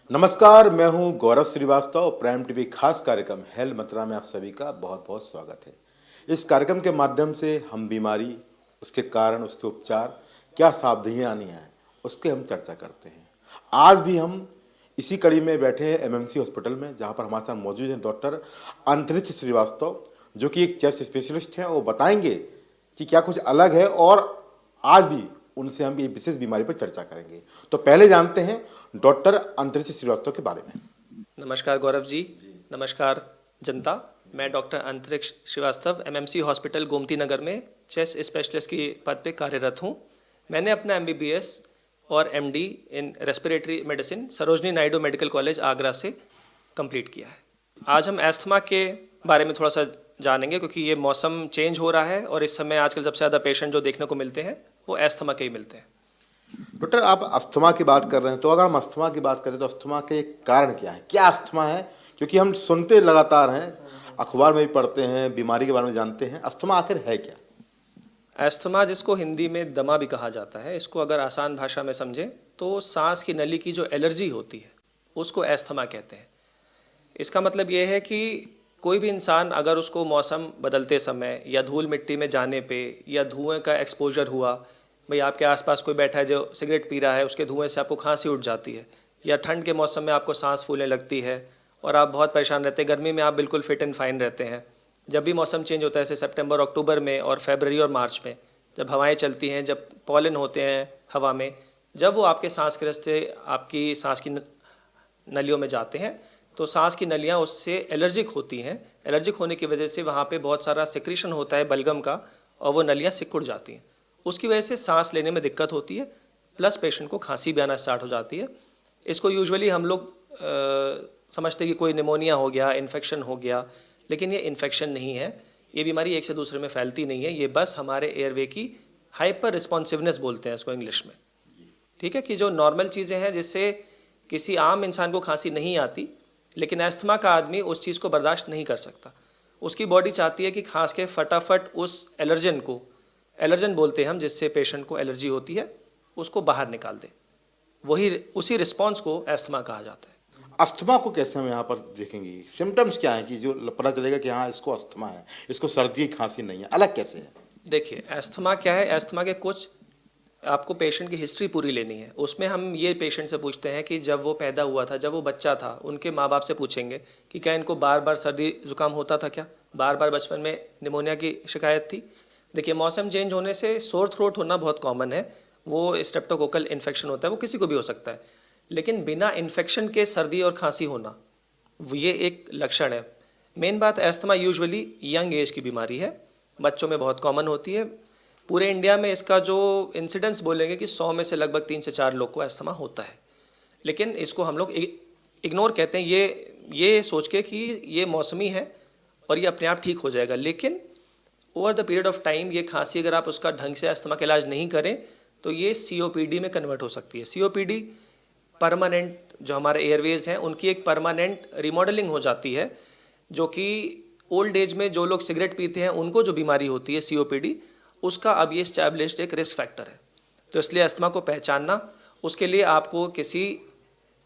नमस्कार, मैं हूं गौरव श्रीवास्तव। प्राइम टीवी खास कार्यक्रम हेल्थ मंत्रा में आप सभी का बहुत बहुत स्वागत है। इस कार्यक्रम के माध्यम से हम बीमारी, उसके कारण, उसके उपचार, क्या सावधानियां हैं, उसके हम चर्चा करते हैं। आज भी हम इसी कड़ी में बैठे हैं एमएमसी हॉस्पिटल में, जहां पर हमारे साथ मौजूद हैं डॉक्टर अंतरिक्ष श्रीवास्तव, जो कि एक चेस्ट स्पेशलिस्ट हैं। वो बताएंगे कि क्या कुछ अलग है, और आज भी उनसे हम ये विशेष बीमारी पर चर्चा करेंगे। तो पहले जानते हैं डॉक्टर अंतरिक्ष श्रीवास्तव के बारे में। नमस्कार गौरव जी। नमस्कार जनता। मैं डॉक्टर अंतरिक्ष श्रीवास्तव एमएमसी हॉस्पिटल गोमती नगर में चेस्ट स्पेशलिस्ट की पद पे कार्यरत हूँ। मैंने अपना एमबीबीएस और एमडी इन respiratory medicine Sarojini Naidu medical college Agra से कंप्लीट किया है। आज हम एस्थमा के बारे में थोड़ा सा जानेंगे, क्योंकि ये मौसम चेंज हो रहा है और इस समय आजकल सबसे ज़्यादा पेशेंट जो देखने को मिलते हैं वो एस्थमा के ही मिलते हैं। डॉक्टर, आप अस्थमा की बात कर रहे हैं, तो अगर हम अस्थमा की बात करें तो अस्थमा के कारण क्या है, क्या अस्थमा है? क्योंकि हम सुनते लगातार हैं, अखबार में भी पढ़ते हैं, बीमारी के बारे में जानते हैं। अस्थमा आखिर है क्या? एस्थमा, जिसको हिंदी में दमा भी कहा जाता है, इसको अगर आसान भाषा में समझें तो सांस की नली की जो एलर्जी होती है उसको एस्थमा कहते हैं। इसका मतलब ये है कि कोई भी इंसान अगर उसको मौसम बदलते समय या धूल मिट्टी में जाने पे या धुएं का एक्सपोजर हुआ, भाई आपके आसपास कोई बैठा है जो सिगरेट पी रहा है, उसके धुएं से आपको खांसी उठ जाती है, या ठंड के मौसम में आपको सांस फूलने लगती है और आप बहुत परेशान रहते हैं। गर्मी में आप बिल्कुल फिट एंड फाइन रहते हैं। जब भी मौसम चेंज होता है, जैसे सितंबर अक्टूबर में और फरवरी और मार्च में, जब हवाएं चलती हैं, जब पॉलन होते हैं हवा में, जब वो आपके सांस के रास्ते आपकी सांस की नलियों में जाते हैं, तो सांस की नलियाँ उससे एलर्जिक होती हैं। एलर्जिक होने की वजह से वहाँ पे बहुत सारा सिक्रीशन होता है बलगम का, और वो नलियाँ सिकुड़ जाती हैं। उसकी वजह से सांस लेने में दिक्कत होती है, प्लस पेशेंट को खांसी भी आना स्टार्ट हो जाती है। इसको यूजुअली हम लोग समझते हैं कि कोई निमोनिया हो गया, इन्फेक्शन हो गया, लेकिन ये इन्फेक्शन नहीं है। ये बीमारी एक से दूसरे में फैलती नहीं है। ये बस हमारे एयरवे की हाइपर रिस्पॉन्सिवनेस बोलते हैं इसको इंग्लिश में। ठीक है, कि जो नॉर्मल चीज़ें हैं जिससे किसी आम इंसान को खांसी नहीं आती, लेकिन एस्थमा का आदमी उस चीज़ को बर्दाश्त नहीं कर सकता। उसकी बॉडी चाहती है कि खांस के फटाफट उस एलर्जन को, एलर्जन बोलते हैं हम जिससे पेशेंट को एलर्जी होती है, उसको बाहर निकाल दे। वही उसी रिस्पॉन्स को एस्थमा कहा जाता है। अस्थमा को कैसे हम यहाँ पर देखेंगे? सिम्टम्स क्या हैं कि जो पता चलेगा कि हाँ, इसको अस्थमा है, इसको सर्दी खांसी नहीं है? अलग कैसे है? देखिए, एस्थमा क्या है। एस्थमा के कुछ आपको पेशेंट की हिस्ट्री पूरी लेनी है। उसमें हम ये पेशेंट से पूछते हैं कि जब वो पैदा हुआ था, जब वो बच्चा था, उनके माँ बाप से पूछेंगे कि क्या इनको बार बार सर्दी जुकाम होता था, क्या बार बार बचपन में निमोनिया की शिकायत थी। देखिए, मौसम चेंज होने से सोर थ्रोट होना बहुत कॉमन है। वो स्ट्रेप्टोकोकल इन्फेक्शन होता है, वो किसी को भी हो सकता है। लेकिन बिना इन्फेक्शन के सर्दी और खांसी होना, ये एक लक्षण है। मेन बात, एस्थमा यूजुअली यंग एज की बीमारी है, बच्चों में बहुत कॉमन होती है। पूरे इंडिया में इसका जो इंसिडेंस बोलेंगे कि 100 में से लगभग 3 से 4 लोग को एस्थमा होता है। लेकिन इसको हम लोग इग्नोर कहते हैं, ये सोच के कि ये मौसमी है और ये अपने आप ठीक हो जाएगा। लेकिन over the period of time ये खांसी, अगर आप उसका ढंग से एस्थमा का इलाज नहीं करें तो ये सीओपीडी में कन्वर्ट हो सकती है। सीओपीडी परमानेंट, जो हमारे एयरवेज हैं उनकी एक परमानेंट रिमॉडलिंग हो जाती है, जो कि ओल्ड एज में जो लोग सिगरेट पीते हैं उनको जो बीमारी होती है सीओपीडी, उसका अब ये स्टैब्लिश्ड एक रिस्क फैक्टर है। तो इसलिए अस्थमा को पहचानना, उसके लिए आपको किसी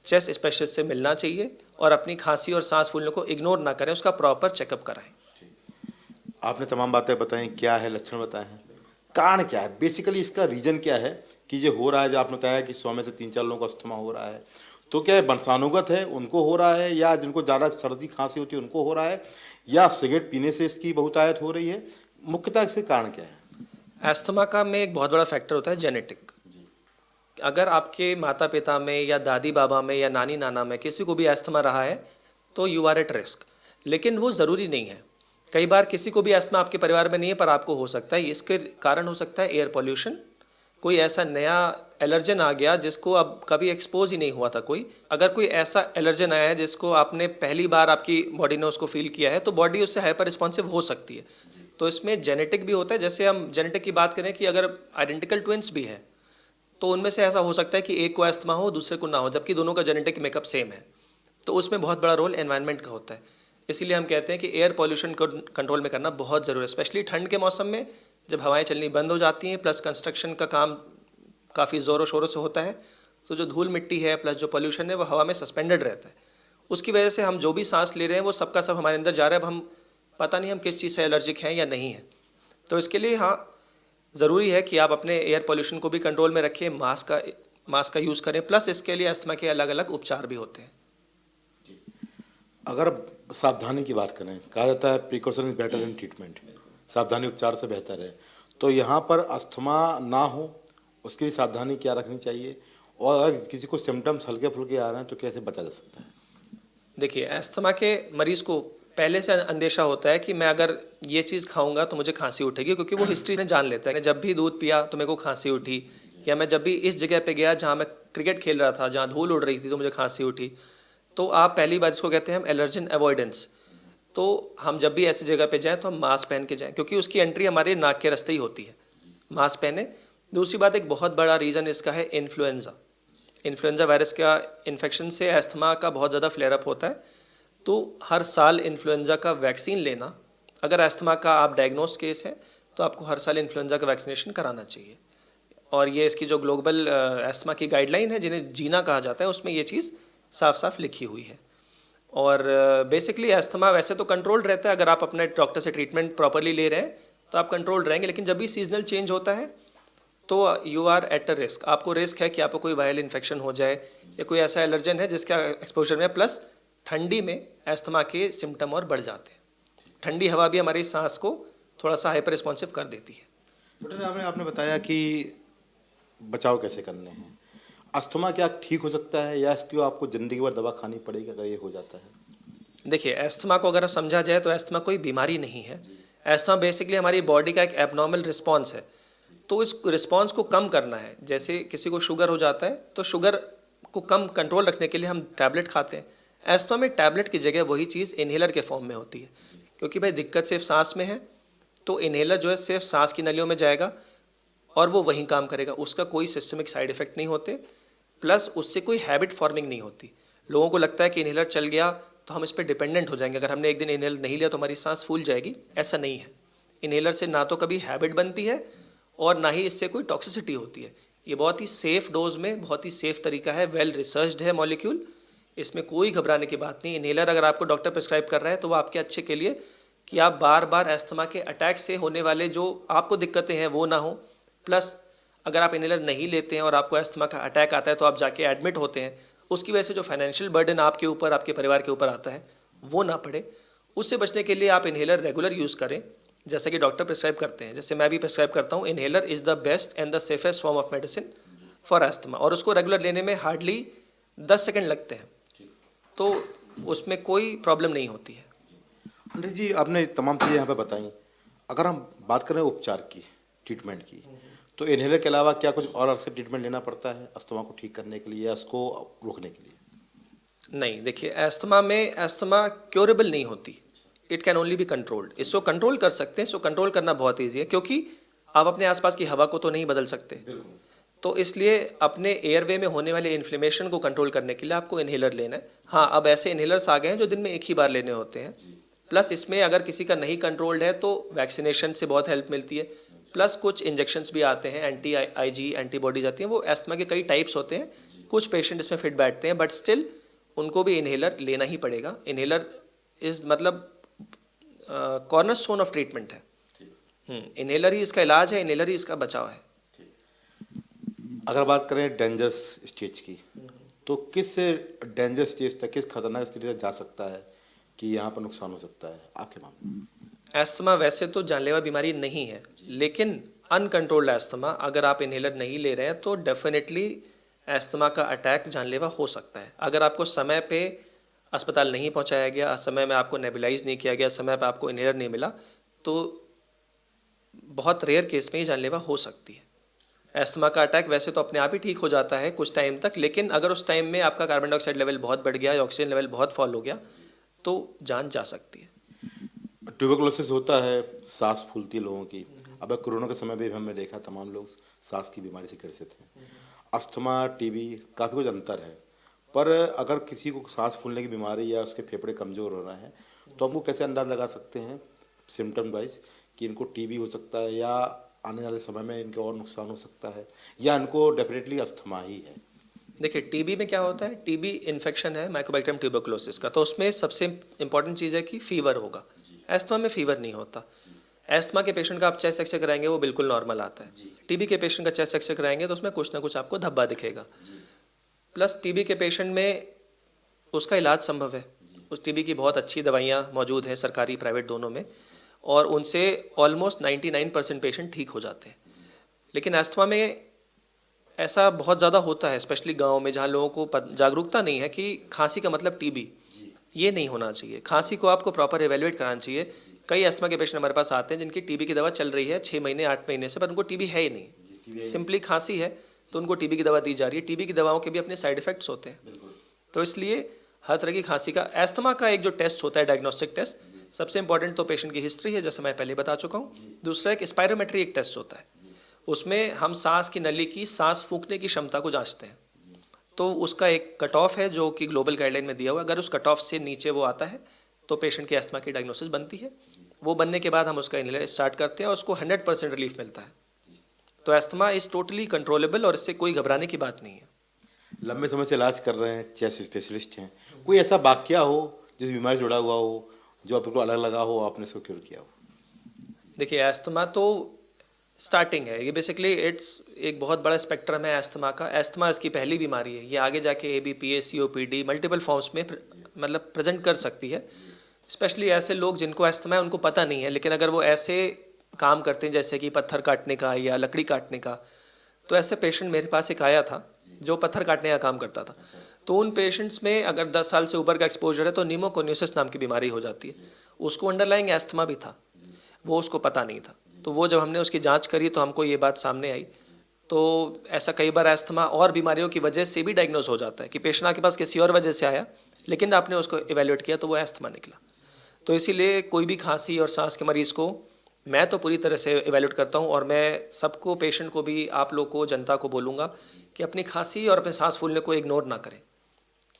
चेस्ट स्पेशलिस्ट से मिलना चाहिए और अपनी खांसी और सांस फूलने को इग्नोर ना करें, उसका प्रॉपर चेकअप कराएं। आपने तमाम बातें बताई, क्या है, लक्षण बताए हैं, कारण क्या है, बेसिकली इसका रीजन क्या है कि ये हो रहा है? जो आपने बताया कि 100 में से 3-4 लोगों को अस्थमा हो रहा है, तो क्या वंशानुगत है, उनको हो रहा है, या जिनको ज़्यादा सर्दी खांसी होती है उनको हो रहा है, या सिगरेट पीने से इसकी बहुतायत हो रही है? मुख्यतः इसके कारण क्या है? एस्थमा का में एक बहुत बड़ा फैक्टर होता है जेनेटिक। अगर आपके माता पिता में या दादी बाबा में या नानी नाना में किसी को भी एस्थमा रहा है तो यू आर एट रिस्क। लेकिन वो ज़रूरी नहीं है। कई बार किसी को भी एस्थमा आपके परिवार में नहीं है पर आपको हो सकता है। इसके कारण हो सकता है एयर पॉल्यूशन, कोई ऐसा नया एलर्जन आ गया जिसको अब कभी एक्सपोज ही नहीं हुआ था कोई। अगर कोई ऐसा एलर्जन आया है जिसको आपने पहली बार आपकी बॉडी ने उसको फील किया है, तो बॉडी उससे हाइपर रिस्पॉन्सिव हो सकती है। तो इसमें जेनेटिक भी होता है। जैसे हम जेनेटिक की बात करें कि अगर आइडेंटिकल ट्विंस भी हैं तो उनमें से ऐसा हो सकता है कि एक को एस्थमा हो दूसरे को ना हो, जबकि दोनों का जेनेटिक मेकअप सेम है। तो उसमें बहुत बड़ा रोल एनवायरनमेंट का होता है। इसीलिए हम कहते हैं कि एयर पॉल्यूशन को कंट्रोल में करना बहुत ज़रूरी है, स्पेशली ठंड के मौसम में जब हवाएं चलनी बंद हो जाती हैं, प्लस कंस्ट्रक्शन का काम काफ़ी ज़ोरों शोरों से होता है, तो जो धूल मिट्टी है प्लस जो पोल्यूशन है वो हवा में सस्पेंडेड रहता है, उसकी वजह से हम जो भी सांस ले रहे हैं वो सबका सब हमारे अंदर जा रहा है। अब हम पता नहीं हम किस चीज़ से एलर्जिक हैं या नहीं है। तो इसके लिए हाँ, ज़रूरी है कि आप अपने एयर पोल्यूशन को भी कंट्रोल में रखें, मास्क का यूज़ करें, प्लस इसके लिए अस्थमा के अलग अलग उपचार भी होते हैं। अगर सावधानी की बात करें, कहा जाता है precaution is better than treatment, सावधानी उपचार से बेहतर है। तो यहाँ पर अस्थमा ना हो उसके लिए सावधानी क्या रखनी चाहिए, और अगर किसी को सिम्टम्स हल्के फुल्के आ रहे हैं तो कैसे बचा जा सकता है? देखिए, अस्थमा के मरीज़ को पहले से अंदेशा होता है कि मैं अगर ये चीज़ खाऊंगा तो मुझे खांसी उठेगी, क्योंकि वो हिस्ट्री में जान लेता है कि जब भी दूध पिया तो मेरे को खांसी उठी, या मैं जब भी इस जगह पे गया जहाँ मैं क्रिकेट खेल रहा था, जहाँ धूल उड़ रही थी तो मुझे खांसी उठी। तो आप पहली बात इसको कहते हैं हम एलर्जन अवॉइडेंस। तो हम जब भी ऐसी जगह पे जाएं तो हम मास्क पहन के जाएं, क्योंकि उसकी एंट्री हमारे नाक के रास्ते ही होती है। मास्क पहने। दूसरी बात, एक बहुत बड़ा रीज़न इसका है इन्फ्लुएंज़ा। इन्फ्लुएंज़ा वायरस का इन्फेक्शन से अस्थमा का बहुत ज़्यादा फ्लेयर अप होता है। तो हर साल इन्फ्लुएंज़ा का वैक्सीन लेना, अगर अस्थमा का आप डायग्नोस केस है तो आपको हर साल इन्फ्लुएंज़ा का वैक्सीनेशन कराना चाहिए। और ये इसकी जो ग्लोबल अस्थमा की गाइडलाइन है, जिन्हें जीना कहा जाता है, उसमें ये चीज़ साफ साफ लिखी हुई है। और बेसिकली अस्थमा वैसे तो कंट्रोल्ड रहता है, अगर आप अपने डॉक्टर से ट्रीटमेंट प्रॉपरली ले रहे हैं तो आप कंट्रोल्ड रहेंगे। लेकिन जब भी सीजनल चेंज होता है तो you are at a risk, आपको रिस्क है कि आपको कोई वायरल इन्फेक्शन हो जाए या कोई ऐसा एलर्जन है जिसका एक्सपोजर में, प्लस ठंडी में अस्थमा के सिम्टम और बढ़ जाते हैं। ठंडी हवा भी हमारी सांस को थोड़ा सा हाइपर रिस्पॉन्सिव कर देती है। डॉक्टर, आपने बताया कि बचाव कैसे करने हैं। अस्थमा क्या ठीक हो सकता है या इसकी आपको ज़िंदगी भर दवा खानी पड़ेगी अगर ये हो जाता है? देखिए, अस्थमा को अगर समझा जाए तो अस्थमा कोई बीमारी नहीं है। अस्थमा बेसिकली हमारी बॉडी का एक एबनॉर्मल रिस्पॉन्स है। तो इस रिस्पॉन्स को कम करना है। जैसे किसी को शुगर हो जाता है तो शुगर को कम कंट्रोल रखने के लिए हम टैबलेट खाते हैं। अस्थमा में टैबलेट की जगह वही चीज़ इन्हेलर के फॉर्म में होती है, क्योंकि भाई दिक्कत सिर्फ सांस में है। तो इन्हेलर जो है सिर्फ सांस की नलियों में जाएगा और वो वहीं काम करेगा, उसका कोई सिस्टमिक साइड इफेक्ट नहीं होते, प्लस उससे कोई हैबिट फॉर्मिंग नहीं होती। लोगों को लगता है कि इन्हेलर चल गया तो हम इस पर डिपेंडेंट हो जाएंगे, अगर हमने एक दिन इन्हेलर नहीं लिया तो हमारी सांस फूल जाएगी। ऐसा नहीं है। इन्हेलर से ना तो कभी हैबिट बनती है और ना ही इससे कोई टॉक्सिसिटी होती है। ये बहुत ही सेफ डोज में बहुत ही सेफ तरीका है, वेल रिसर्च्ड है मॉलिक्यूल, इसमें कोई घबराने की बात नहीं। इन्हेलर अगर आपको डॉक्टर प्रिस्क्राइब कर रहा है तो वो आपके अच्छे के लिए, कि आप बार बार अस्थमा के अटैक से होने वाले जो आपको दिक्कतें हैं वो ना हो, प्लस अगर आप इन्हेलर नहीं लेते हैं और आपको अस्थमा का अटैक आता है तो आप जाके एडमिट होते हैं, उसकी वजह से जो फाइनेंशियल बर्डन आपके ऊपर, आपके परिवार के ऊपर आता है वो ना पड़े। उससे बचने के लिए आप इन्हेलर रेगुलर यूज़ करें, जैसे कि डॉक्टर प्रिस्क्राइब करते हैं, जैसे मैं भी प्रिस्क्राइब करता हूँ। Inhaler is the best and the safest form of medicine for asthma, और उसको रेगुलर लेने में हार्डली 10 सेकेंड लगते हैं, तो उसमें कोई प्रॉब्लम नहीं होती है। पंडित जी, आपने तमाम चीज़ें यहाँ पे बताई। अगर हम बात करें उपचार की, ट्रीटमेंट की, तो इन्हेलर के अलावा क्या कुछ और अलग से ट्रीटमेंट लेना पड़ता है अस्थमा को ठीक करने के लिए या उसको रोकने के लिए? नहीं, देखिए, अस्थमा क्योरेबल नहीं होती, it can only be controlled. इसको कंट्रोल कर सकते हैं, इसको कंट्रोल करना बहुत ईजी है, क्योंकि आप अपने आसपास की हवा को तो नहीं बदल सकते। तो इसलिए अपने एयरवे में होने वाले इन्फ्लेमेशन को कंट्रोल करने के लिए आपको इन्हेलर लेना है। हाँ, अब ऐसे इन्हेलर्स आ गए हैं जो दिन में एक ही बार लेने होते हैं, प्लस इसमें अगर किसी का नहीं कंट्रोल्ड है तो वैक्सीनेशन से बहुत हेल्प मिलती है, प्लस कुछ इंजेक्शंस भी आते हैं, आईजी एंटीबॉडीज आती हैं। वो अस्थमा के कई टाइप्स होते हैं, कुछ पेशेंट इसमें फिट बैठते हैं, बट स्टिल उनको भी इन्हेलर लेना ही पड़ेगा। इन्हेलर इज मतलब कॉर्नरस्टोन ऑफ ट्रीटमेंट है। इन्हेलर ही इसका इलाज है, इन्हेलर ही इसका बचाव है। अगर बात करें डेंजरस स्टेज की, तो किस डेंजरस स्टेज तक, किस खतरनाक स्टेज तक जा सकता है कि यहाँ पर नुकसान हो सकता है आपके मामले में? अस्थमा वैसे तो जानलेवा बीमारी नहीं है, लेकिन अनकंट्रोल्ड अस्थमा, अगर आप इन्हेलर नहीं ले रहे हैं तो डेफिनेटली अस्थमा का अटैक जानलेवा हो सकता है। अगर आपको समय पे अस्पताल नहीं पहुंचाया गया, समय में आपको नेबुलाइज नहीं किया गया, समय पे आपको इन्हेलर नहीं मिला, तो बहुत रेयर केस में ही जानलेवा हो सकती है। अस्थमा का अटैक वैसे तो अपने आप ही ठीक हो जाता है कुछ टाइम तक, लेकिन अगर उस टाइम में आपका कार्बन डाइऑक्साइड लेवल बहुत बढ़ गया या ऑक्सीजन लेवल बहुत फॉल हो गया तो जान जा सकती है। ट्यूबरकुलोसिस होता है, सांस फूलती है लोगों की। अब कोरोना के समय भी हमने देखा तमाम लोग सांस की बीमारी से ग्रसित हैं। अस्थमा, टीबी, काफ़ी कुछ अंतर है, पर अगर किसी को सांस फूलने की बीमारी या उसके फेफड़े कमज़ोर हो रहा है तो हमको कैसे अंदाज़ लगा सकते हैं सिम्टम वाइज कि इनको टीबी हो सकता है या आने वाले समय में इनका और नुकसान हो सकता है, या इनको डेफिनेटली अस्थमा ही है? देखिए टीबी में क्या होता है, टीबी इन्फेक्शन है माइकोबैक्टीरियम ट्यूबरकुलोसिस का, तो उसमें सबसे इंपॉर्टेंट चीज़ है कि फीवर होगा। एस्थमा में फीवर नहीं होता। एस्थमा के पेशेंट का आप चेस्ट एक्सरे कराएंगे वो बिल्कुल नॉर्मल आता है। टीबी के पेशेंट का चेस्ट एक्सरे कराएंगे तो उसमें कुछ ना कुछ आपको धब्बा दिखेगा। प्लस टीबी के पेशेंट में उसका इलाज संभव है। उस टीबी की बहुत अच्छी दवाइयाँ मौजूद हैं, सरकारी प्राइवेट दोनों में, और उनसे ऑलमोस्ट 99% पेशेंट ठीक हो जाते हैं। लेकिन एस्थमा में ऐसा बहुत ज़्यादा होता है, स्पेशली गांव में, जहाँ लोगों को जागरूकता नहीं है कि खांसी का मतलब टीबी, ये नहीं होना चाहिए। खांसी को आपको प्रॉपर एवेल्युएट कराना चाहिए। कई एस्थमा के पेशेंट हमारे पास आते हैं जिनकी टीबी की दवा चल रही है 6 महीने 8 महीने से, पर उनको टीबी है ही नहीं, सिंपली खांसी है तो उनको टीबी की दवा दी जा रही है। टीबी की दवाओं के भी अपने साइड इफेक्ट्स होते हैं, तो इसलिए हर तरह की खांसी का, एस्थमा का एक जो टेस्ट होता है डायग्नोस्टिक टेस्ट, सबसे इंपॉर्टेंट तो पेशेंट की हिस्ट्री है, जैसे मैं पहले बता चुका हूँ। दूसरा एक स्पायरोमेट्री एक टेस्ट होता है, उसमें हम सांस की नली की सांस फूंकने की क्षमता को जांचते हैं। तो उसका एक कट ऑफ है जो कि ग्लोबल गाइडलाइन में दिया हुआ है। अगर उस कट ऑफ से नीचे वो आता है तो पेशेंट की एस्थमा की डायग्नोसिस बनती है। वो बनने के बाद हम उसका इनहेलर स्टार्ट करते हैं और उसको 100% रिलीफ मिलता है। तो एस्थमा इज़ टोटली कंट्रोलेबल और इससे कोई घबराने की बात नहीं है। लंबे समय से इलाज कर रहे हैं, चेस्ट स्पेशलिस्ट हैं, कोई ऐसा वाकया हो जिस बीमारी से जुड़ा हुआ हो, जो आपको अलग लगा हो, आपने इसको क्योर किया हो? देखिए एस्थमा तो स्टार्टिंग है, ये बेसिकली इट्स एक बहुत बड़ा स्पेक्ट्रम है एस्थमा का। एस्थमा इसकी पहली बीमारी है, ये आगे जाके ABPA, COPD मल्टीपल फॉर्म्स में मतलब प्रेजेंट कर सकती है। स्पेशली ऐसे लोग जिनको एस्थमा है उनको पता नहीं है, लेकिन अगर वो ऐसे काम करते हैं जैसे कि पत्थर काटने का या लकड़ी काटने का, तो ऐसे पेशेंट मेरे पास एक आया था जो पत्थर काटने का काम करता था। तो उन पेशेंट्स में अगर 10 साल से ऊपर का एक्सपोजर है तो न्यूमोकोनियोसिस नाम की बीमारी हो जाती है। उसको अंडरलाइंग एस्थमा भी था, वो उसको पता नहीं था। तो वो जब हमने उसकी जांच करी तो हमको ये बात सामने आई। तो ऐसा कई बार एस्थमा और बीमारियों की वजह से भी डायग्नोज हो जाता है कि पेशेंट आपके पास किसी और वजह से आया, लेकिन आपने उसको इवेल्युएट किया तो वो एस्थमा निकला। तो इसीलिए कोई भी खांसी और सांस के मरीज़ को मैं तो पूरी तरह से इवेल्युएट करता हूँ, और मैं सबको, पेशेंट को भी, आप लोग को, जनता को बोलूँगा कि अपनी खांसी और अपने सांस फूलने को इग्नोर ना करें।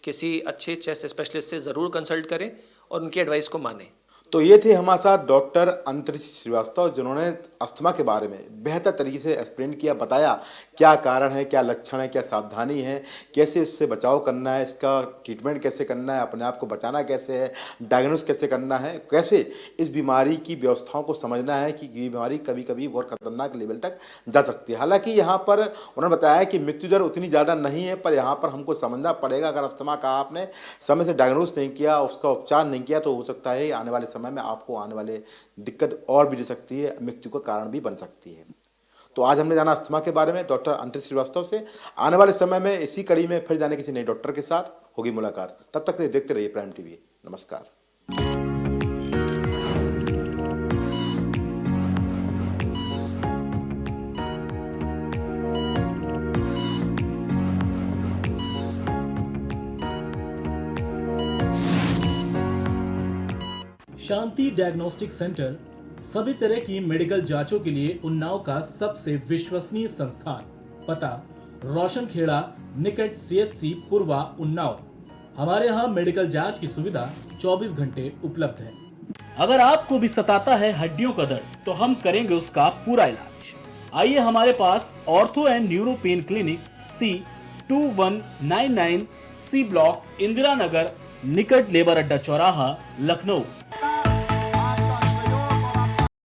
किसी अच्छे चेस्ट स्पेशलिस्ट से ज़रूर कंसल्ट करें और उनकी एडवाइस को मानें। तो ये थे हमारे साथ डॉक्टर अंतरिक्ष श्रीवास्तव, जिन्होंने अस्थमा के बारे में बेहतर तरीके से एक्सप्लेन किया, बताया क्या कारण है, क्या लक्षण है, क्या सावधानी है, कैसे इससे बचाव करना है, इसका ट्रीटमेंट कैसे करना है, अपने आप को बचाना कैसे है, डायग्नोस कैसे करना है, कैसे इस बीमारी की व्यवस्थाओं को समझना है कि ये बीमारी कभी कभी बहुत खतरनाक लेवल तक जा सकती है। हालांकि यहाँ पर उन्होंने बताया कि मृत्यु दर उतनी ज़्यादा नहीं है, पर यहाँ पर हमको समझना पड़ेगा, अगर अस्थमा का आपने समय से डायग्नोस नहीं किया, उसका उपचार नहीं किया, तो हो सकता है आने वाले समय में आपको आने वाले दिक्कत और भी दे सकती है, मृत्यु का कारण भी बन सकती है। तो आज हमने जाना अस्थमा के बारे में डॉक्टर अंतरिक्ष श्रीवास्तव से। आने वाले समय में इसी कड़ी में फिर जाने किसी नए डॉक्टर के साथ होगी मुलाकात। तब तक देखते रहिए प्राइम टीवी। नमस्कार। शांति डायग्नोस्टिक सेंटर सभी तरह की मेडिकल जांचों के लिए उन्नाव का सबसे विश्वसनीय संस्थान। पता रोशन खेड़ा निकट CHC पूर्वा उन्नाव। हमारे यहाँ मेडिकल जांच की सुविधा 24 घंटे उपलब्ध है। अगर आपको भी सताता है हड्डियों का दर्द तो हम करेंगे उसका पूरा इलाज। आइए हमारे पास ortho and neuro pain clinic C2199 C block, Indira Nagar, निकट लेबर अड्डा चौराहा, लखनऊ।